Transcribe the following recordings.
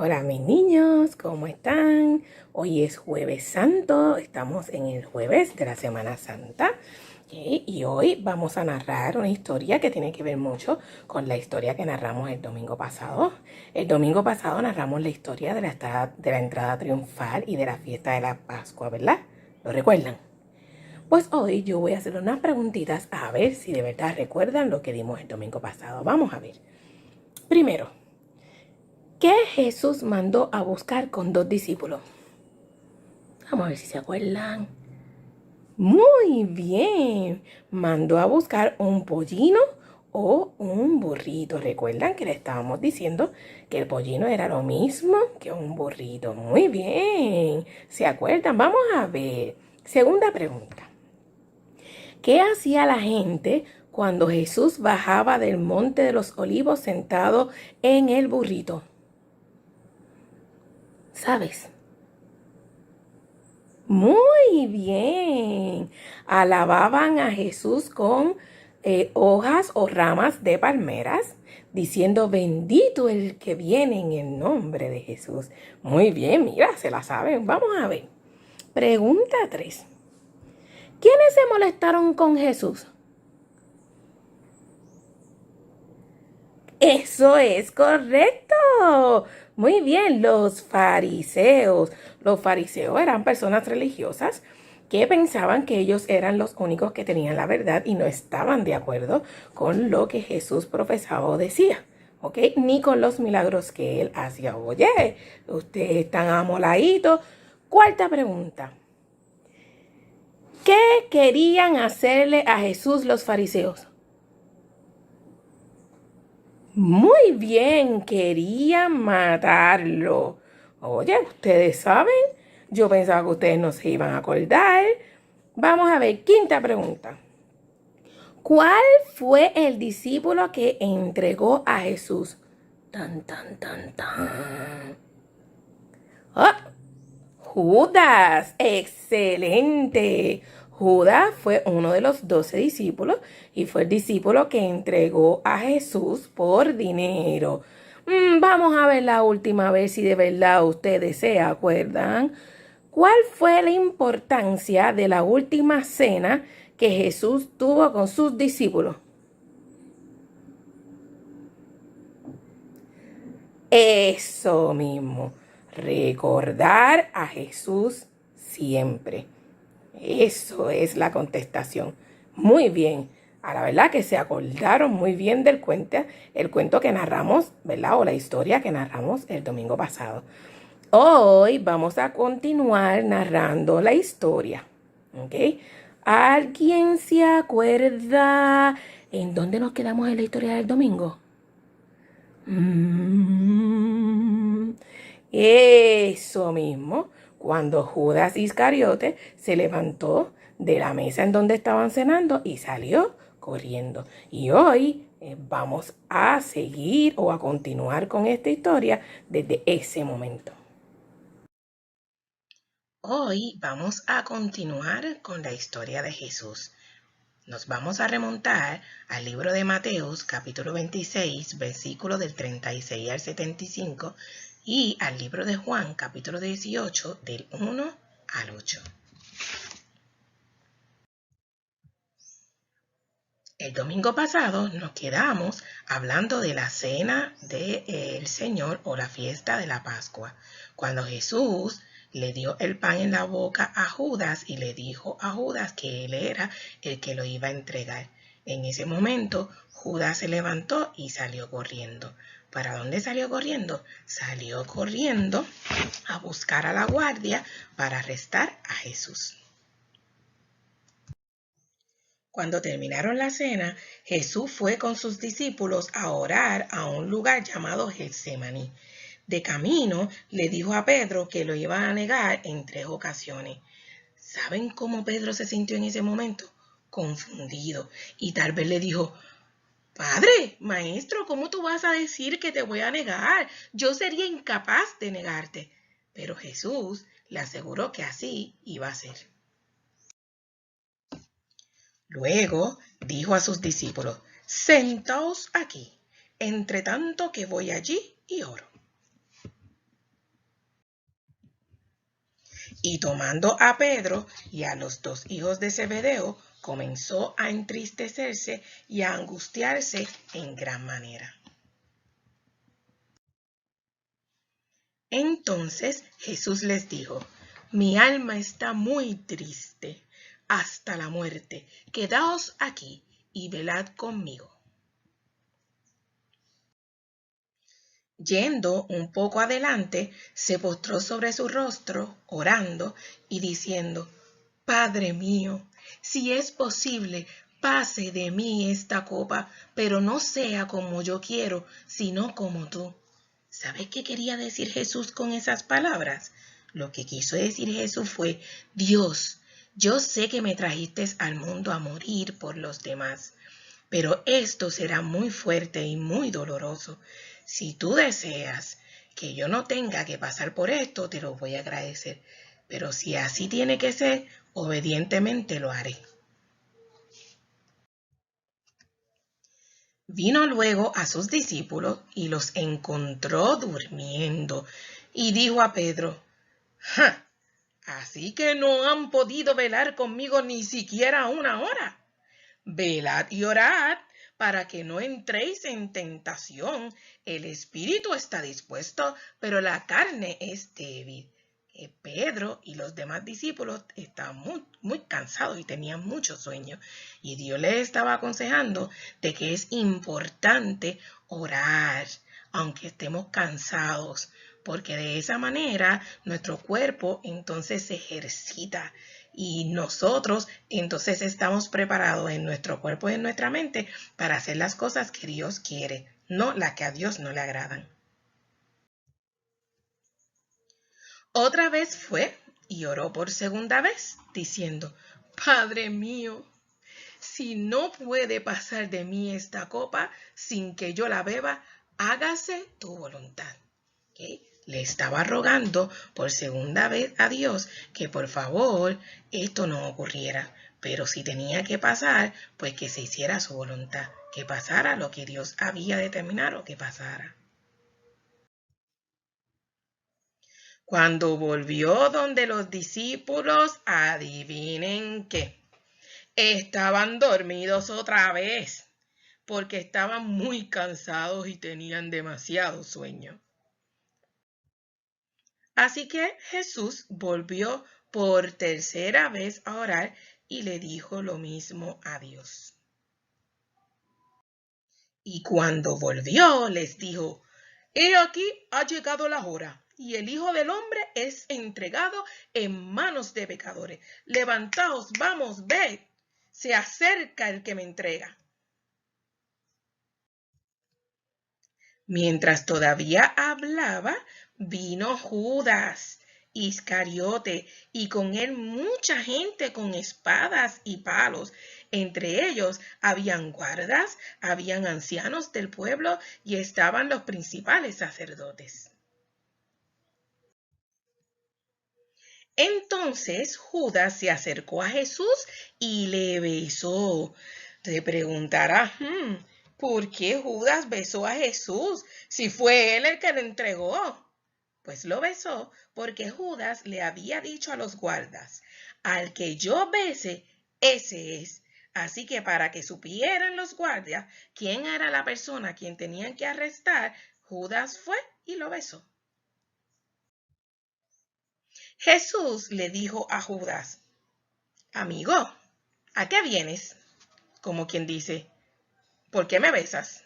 Hola mis niños, ¿cómo están? Hoy es Jueves Santo, estamos en el jueves de la Semana Santa. ¿Ok? Y hoy vamos a narrar una historia que tiene que ver mucho con la historia que narramos el domingo pasado. El domingo pasado narramos la historia de la entrada triunfal y de la fiesta de la Pascua, ¿verdad? ¿Lo recuerdan? Pues hoy yo voy a hacer unas preguntitas a ver si de verdad recuerdan lo que dimos el domingo pasado. Vamos a ver. Primero, ¿qué Jesús mandó a buscar con dos discípulos? Vamos a ver si se acuerdan. Muy bien. Mandó a buscar un pollino o un burrito. ¿Recuerdan que le estábamos diciendo que el pollino era lo mismo que un burrito? Muy bien. ¿Se acuerdan? Vamos a ver. Segunda pregunta. ¿Qué hacía la gente cuando Jesús bajaba del monte de los olivos sentado en el burrito? ¿Sabes? Muy bien. Alababan a Jesús con hojas o ramas de palmeras, diciendo, bendito el que viene en el nombre de Jesús. Muy bien, mira, se la saben. Vamos a ver. Pregunta 3. ¿Quiénes se molestaron con Jesús? Eso es correcto. Muy bien, los fariseos. Los fariseos eran personas religiosas que pensaban que ellos eran los únicos que tenían la verdad y no estaban de acuerdo con lo que Jesús profesaba o decía. ¿Ok? Ni con los milagros que él hacía. Oye, ustedes están amoladitos. Cuarta pregunta. ¿Qué querían hacerle a Jesús los fariseos? Muy bien, querían matarlo. Oye, ustedes saben, yo pensaba que ustedes no se iban a acordar. Vamos a ver, quinta pregunta. ¿Cuál fue el discípulo que entregó a Jesús? Tan, tan, tan, tan. ¡Ah! Judas, excelente. Judas fue uno de los 12 discípulos y fue el discípulo que entregó a Jesús por dinero. Vamos a ver la última vez si de verdad ustedes se acuerdan. ¿Cuál fue la importancia de la última cena que Jesús tuvo con sus discípulos? Eso mismo, recordar a Jesús siempre. Eso es la contestación. Muy bien. A la verdad que se acordaron muy bien del cuento, el cuento que narramos, ¿verdad? O la historia que narramos el domingo pasado. Hoy vamos a continuar narrando la historia. ¿Ok? ¿Alguien se acuerda en dónde nos quedamos en la historia del domingo? Eso mismo, cuando Judas Iscariote se levantó de la mesa en donde estaban cenando y salió corriendo. Y hoy vamos a seguir o a continuar con esta historia desde ese momento. Hoy vamos a continuar con la historia de Jesús. Nos vamos a remontar al libro de Mateos, capítulo 26, versículo del 36 al 75, y al libro de Juan, capítulo 18, del 1 al 8. El domingo pasado nos quedamos hablando de la cena del Señor o la fiesta de la Pascua, cuando Jesús le dio el pan en la boca a Judas y le dijo a Judas que él era el que lo iba a entregar. En ese momento, Judas se levantó y salió corriendo. ¿Para dónde salió corriendo? Salió corriendo a buscar a la guardia para arrestar a Jesús. Cuando terminaron la cena, Jesús fue con sus discípulos a orar a un lugar llamado Getsemaní. De camino, le dijo a Pedro que lo iba a negar en 3 ocasiones. ¿Saben cómo Pedro se sintió en ese momento? Confundido. Y tal vez le dijo, Padre, maestro, ¿cómo tú vas a decir que te voy a negar? Yo sería incapaz de negarte. Pero Jesús le aseguró que así iba a ser. Luego dijo a sus discípulos, sentaos aquí, entre tanto que voy allí y oro. Y tomando a Pedro y a los dos hijos de Zebedeo, comenzó a entristecerse y a angustiarse en gran manera. Entonces Jesús les dijo: mi alma está muy triste hasta la muerte. Quedaos aquí y velad conmigo. Yendo un poco adelante, se postró sobre su rostro, orando y diciendo: Padre mío, si es posible, pase de mí esta copa, pero no sea como yo quiero, sino como tú. ¿Sabes qué quería decir Jesús con esas palabras? Lo que quiso decir Jesús fue: Dios, yo sé que me trajiste al mundo a morir por los demás, pero esto será muy fuerte y muy doloroso. Si tú deseas que yo no tenga que pasar por esto, te lo voy a agradecer. Pero si así tiene que ser, obedientemente lo haré. Vino luego a sus discípulos y los encontró durmiendo, y dijo a Pedro: ¡Ja! Así que no han podido velar conmigo ni siquiera una hora. Velad y orad para que no entréis en tentación. El espíritu está dispuesto, pero la carne es débil. Pedro y los demás discípulos estaban muy cansados y tenían mucho sueño. Y Dios les estaba aconsejando de que es importante orar, aunque estemos cansados, porque de esa manera nuestro cuerpo entonces se ejercita y nosotros entonces estamos preparados en nuestro cuerpo y en nuestra mente para hacer las cosas que Dios quiere, no las que a Dios no le agradan. Otra vez fue y oró por segunda vez, diciendo: Padre mío, si no puede pasar de mí esta copa sin que yo la beba, hágase tu voluntad. ¿Okay? Le estaba rogando por segunda vez a Dios que por favor esto no ocurriera, pero si tenía que pasar, pues que se hiciera su voluntad, que pasara lo que Dios había determinado que pasara. Cuando volvió donde los discípulos, adivinen qué, estaban dormidos otra vez, porque estaban muy cansados y tenían demasiado sueño. Así que Jesús volvió por tercera vez a orar y le dijo lo mismo a Dios. Y cuando volvió, les dijo: He aquí ha llegado la hora, y el Hijo del Hombre es entregado en manos de pecadores. Levantaos, vamos, ved, se acerca el que me entrega. Mientras todavía hablaba, vino Judas Iscariote, y con él mucha gente con espadas y palos. Entre ellos habían guardas, habían ancianos del pueblo y estaban los principales sacerdotes. Entonces Judas se acercó a Jesús y le besó. Te preguntarás: ¿por qué Judas besó a Jesús si fue él el que le entregó? Pues lo besó porque Judas le había dicho a los guardas: al que yo bese, ese es. Así que para que supieran los guardias quién era la persona a quien tenían que arrestar, Judas fue y lo besó. Jesús le dijo a Judas: amigo, ¿a qué vienes? Como quien dice: ¿por qué me besas?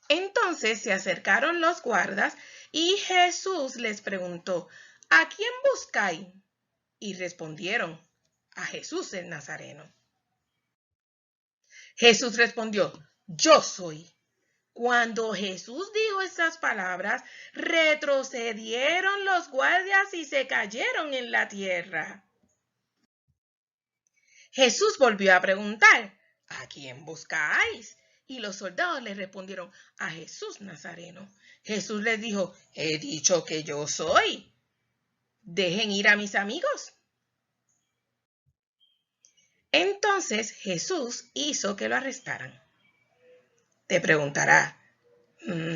Entonces se acercaron los guardas y Jesús les preguntó: ¿a quién buscáis? Y respondieron: a Jesús el Nazareno. Jesús respondió: yo soy. Cuando Jesús dijo esas palabras, retrocedieron los guardias y se cayeron en la tierra. Jesús volvió a preguntar: ¿a quién buscáis? Y los soldados le respondieron: a Jesús Nazareno. Jesús les dijo: he dicho que yo soy. Dejen ir a mis amigos. Entonces Jesús hizo que lo arrestaran. Te preguntará: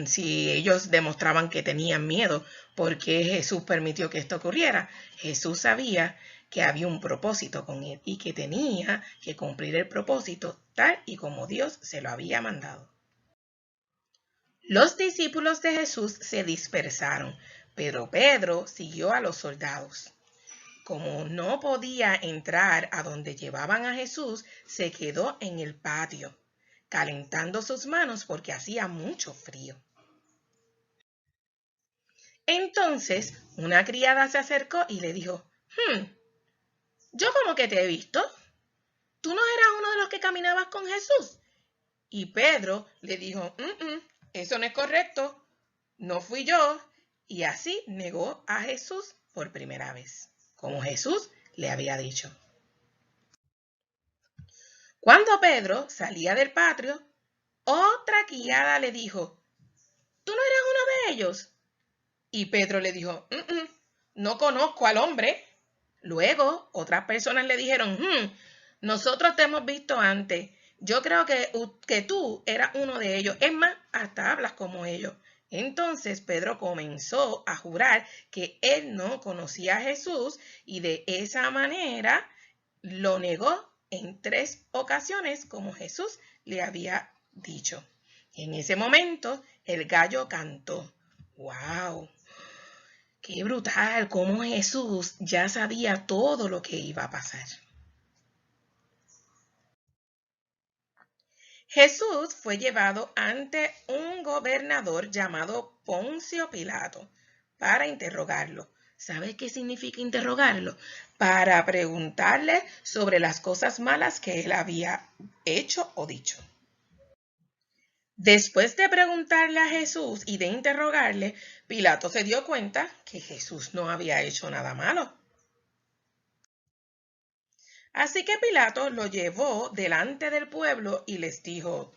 si ellos demostraban que tenían miedo, ¿por qué Jesús permitió que esto ocurriera? Jesús sabía que había un propósito con él y que tenía que cumplir el propósito tal y como Dios se lo había mandado. Los discípulos de Jesús se dispersaron, pero Pedro siguió a los soldados. Como no podía entrar a donde llevaban a Jesús, se quedó en el patio, calentando sus manos porque hacía mucho frío. Entonces una criada se acercó y le dijo, yo como que te he visto. ¿Tú no eras uno de los que caminabas con Jesús? Y Pedro le dijo, eso no es correcto, no fui yo. Y así negó a Jesús por primera vez, como Jesús le había dicho. Cuando Pedro salía del patio, otra criada le dijo, ¿tú no eres uno de ellos? Y Pedro le dijo, no conozco al hombre. Luego, otras personas le dijeron, nosotros te hemos visto antes. Yo creo que tú eras uno de ellos. Es más, hasta hablas como ellos. Entonces Pedro comenzó a jurar que él no conocía a Jesús y de esa manera lo negó en 3 ocasiones como Jesús le había dicho. En ese momento el gallo cantó. ¡Wow! ¡Qué brutal! Cómo Jesús ya sabía todo lo que iba a pasar. Jesús fue llevado ante un gobernador llamado Poncio Pilato para interrogarlo. ¿Sabe qué significa interrogarlo? Para preguntarle sobre las cosas malas que él había hecho o dicho. Después de preguntarle a Jesús y de interrogarle, Pilato se dio cuenta que Jesús no había hecho nada malo. Así que Pilato lo llevó delante del pueblo y les dijo,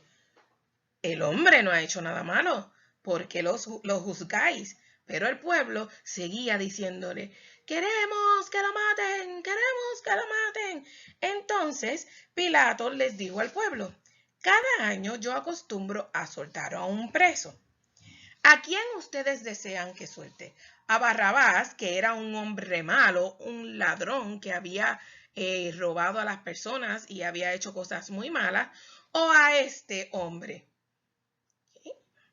el hombre no ha hecho nada malo, ¿por qué lo juzgáis? Pero el pueblo seguía diciéndole, queremos que lo maten, queremos que lo maten. Entonces Pilato les dijo al pueblo, cada año yo acostumbro a soltar a un preso. ¿A quién ustedes desean que suelte? ¿A Barrabás, que era un hombre malo, un ladrón que había robado a las personas y había hecho cosas muy malas? ¿O a este hombre?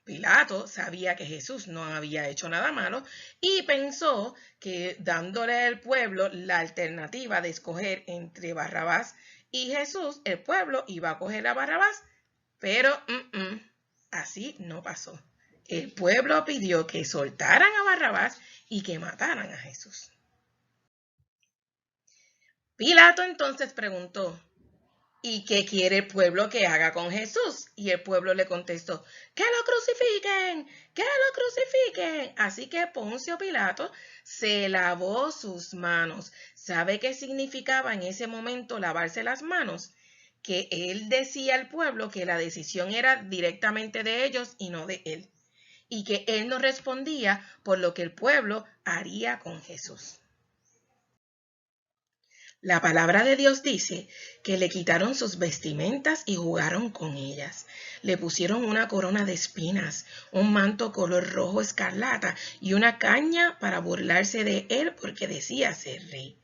Pilato sabía que Jesús no había hecho nada malo y pensó que dándole al pueblo la alternativa de escoger entre Barrabás y Jesús, el pueblo iba a coger a Barrabás, pero así no pasó. El pueblo pidió que soltaran a Barrabás y que mataran a Jesús. Pilato entonces preguntó, ¿y qué quiere el pueblo que haga con Jesús? Y el pueblo le contestó, ¡que lo crucifiquen! ¡Que lo crucifiquen! Así que Poncio Pilato se lavó sus manos. ¿Sabe qué significaba en ese momento lavarse las manos? Que él decía al pueblo que la decisión era directamente de ellos y no de él. Y que él no respondía por lo que el pueblo haría con Jesús. La palabra de Dios dice que le quitaron sus vestimentas y jugaron con ellas. Le pusieron una corona de espinas, un manto color rojo escarlata y una caña para burlarse de él porque decía ser rey.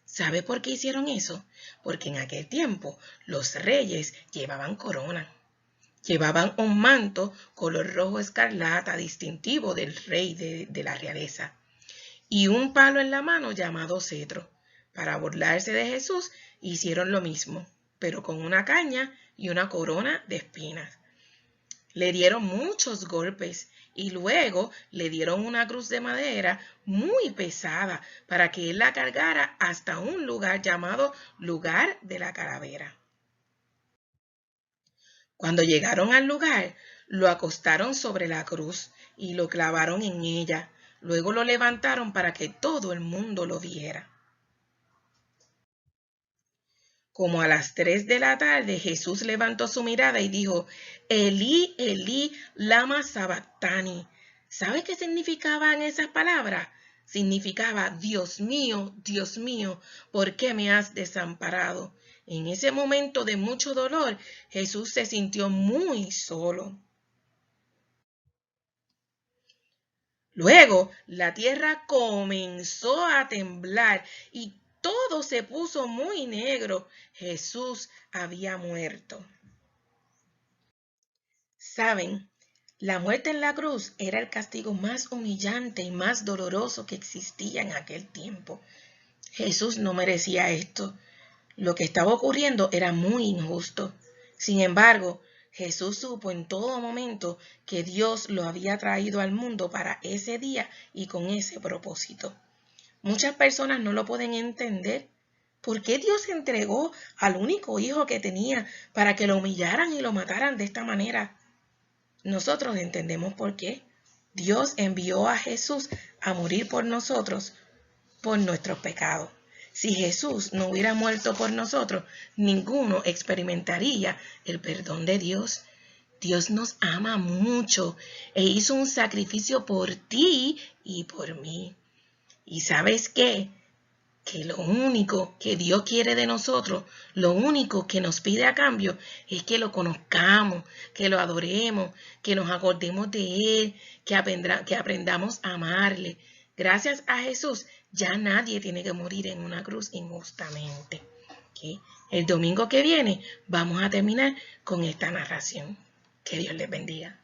¿Sabe por qué hicieron eso? Porque en aquel tiempo los reyes llevaban corona. Llevaban un manto color rojo escarlata distintivo del rey de la realeza y un palo en la mano llamado cetro. Para burlarse de Jesús hicieron lo mismo, pero con una caña y una corona de espinas. Le dieron muchos golpes y luego le dieron una cruz de madera muy pesada para que él la cargara hasta un lugar llamado lugar de la calavera. Cuando llegaron al lugar, lo acostaron sobre la cruz y lo clavaron en ella. Luego lo levantaron para que todo el mundo lo viera. Como a las 3 de la tarde, Jesús levantó su mirada y dijo, Elí, Elí, lama sabactani. ¿Sabe qué significaban esas palabras? Significaba, Dios mío, ¿por qué me has desamparado? En ese momento de mucho dolor, Jesús se sintió muy solo. Luego la tierra comenzó a temblar y todo se puso muy negro. Jesús había muerto. ¿Saben? La muerte en la cruz era el castigo más humillante y más doloroso que existía en aquel tiempo. Jesús no merecía esto. Lo que estaba ocurriendo era muy injusto. Sin embargo, Jesús supo en todo momento que Dios lo había traído al mundo para ese día y con ese propósito. Muchas personas no lo pueden entender. ¿Por qué Dios entregó al único hijo que tenía para que lo humillaran y lo mataran de esta manera? Nosotros entendemos por qué. Dios envió a Jesús a morir por nosotros, por nuestros pecados. Si Jesús no hubiera muerto por nosotros, ninguno experimentaría el perdón de Dios. Dios nos ama mucho e hizo un sacrificio por ti y por mí. ¿Y sabes qué? Que lo único que Dios quiere de nosotros, lo único que nos pide a cambio es que lo conozcamos, que lo adoremos, que nos acordemos de Él, que aprendamos a amarle. Gracias a Jesús, ya nadie tiene que morir en una cruz injustamente. ¿Okay? El domingo que viene vamos a terminar con esta narración. Que Dios les bendiga.